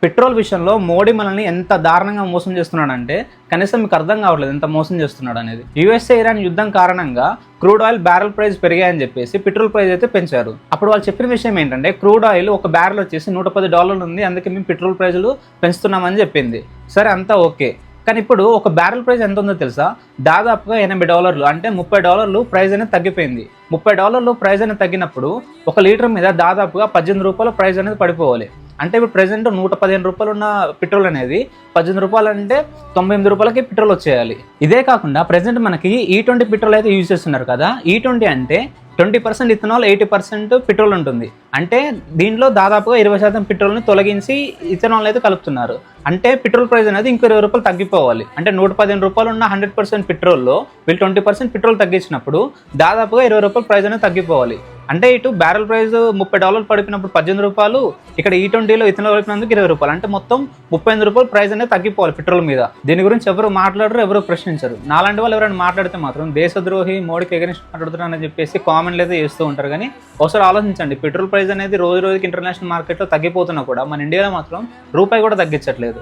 Petrol విషయంలో మోడీ మనల్ని ఎంత దారుణంగా మోసం చేస్తున్నాడంటే కనీసం మీకు అర్థం కావట్లేదు ఎంత మోసం చేస్తున్నాడు అనేది. యుఎస్ఏ ఇరాన్ యుద్ధం కారణంగా క్రూడ్ ఆయిల్ బ్యారెల్ ప్రైస్ పెరిగాయని చెప్పేసి పెట్రోల్ ప్రైస్ అయితే పెంచారు. అప్పుడు వాళ్ళు చెప్పిన విషయం ఏంటంటే క్రూడ్ ఆయిల్ ఒక బ్యారెల్ వచ్చేసి $110 ఉంది, అందుకే మేము పెట్రోల్ ప్రైజులు పెంచుతున్నామని చెప్పింది. సరే అంతా ఓకే, కానీ ఇప్పుడు ఒక బ్యారెల్ ప్రైస్ ఎంత ఉందో తెలుసా? దాదాపుగా $80 అంటే $30 ప్రైస్ అనేది తగ్గిపోయింది. $30 ప్రైస్ అనేది తగ్గినప్పుడు ఒక లీటర్ మీద దాదాపుగా రూపాయల ప్రైస్ అనేది పడిపోవాలి. అంటే ఇప్పుడు ప్రెసెంట్ రూపాయలు ఉన్న పెట్రోల్ అనేది రూపాయలు అంటే రూపాయలకి పెట్రోల్ వచ్చేయాలి. ఇదే కాకుండా ప్రెసెంట్ మనకి E20 పెట్రోల్ అయితే యూజ్ చేస్తున్నారు కదా. E20 అంటే 20% ఇథనాల్ 80% పెట్రోల్ ఉంటుంది. అంటే దీంట్లో దాదాపుగా 20% పెట్రోల్ని తొలగించి ఇథనాల్ అయితే కలుపుతున్నారు. అంటే పెట్రోల్ ప్రైస్ అనేది ఇంకో రూపాయలు తగ్గిపోవాలి. అంటే రూపాయలు ఉన్న 100% పెట్రోల్లో వీళ్ళు 20% పెట్రోల్ తగ్గించినప్పుడు దాదాపుగా రూపాయలు ప్రైస్ అనేది తగ్గిపోవాలి. అంటే ఇటు బ్యారెల్ ప్రైస్ $30 పడిపోయినప్పుడు రూపాయలు, ఇక్కడ E20లో ఇథనాల్ కలిపినందుకు రూపాయలు, అంటే మొత్తం రూపాయలు ప్రైస్ అనేది తగ్గిపోవాలి పెట్రోల్ మీద. దీని గురించి ఎవరు మాట్లాడరు, ఎవరు ప్రశ్నించరు. నాలాంటి వాళ్ళు ఎవరైనా మాట్లాడితే మాత్రం దేశద్రోహి, మోడీకి ఎగనిస్ట్ మాట్లాడుతున్నారని చెప్పేసి కామెంట్లు అయితే చేస్తూ ఉంటారు. కానీ ఒకసారి ఆలోచించండి, పెట్రోల్ ప్రైస్ అనేది రోజు రోజుకి ఇంటర్నేషనల్ మార్కెట్లో తగ్గిపోతున్నా కూడా మన ఇండియాలో మాత్రం రూపాయి కూడా తగ్గించట్లేదు.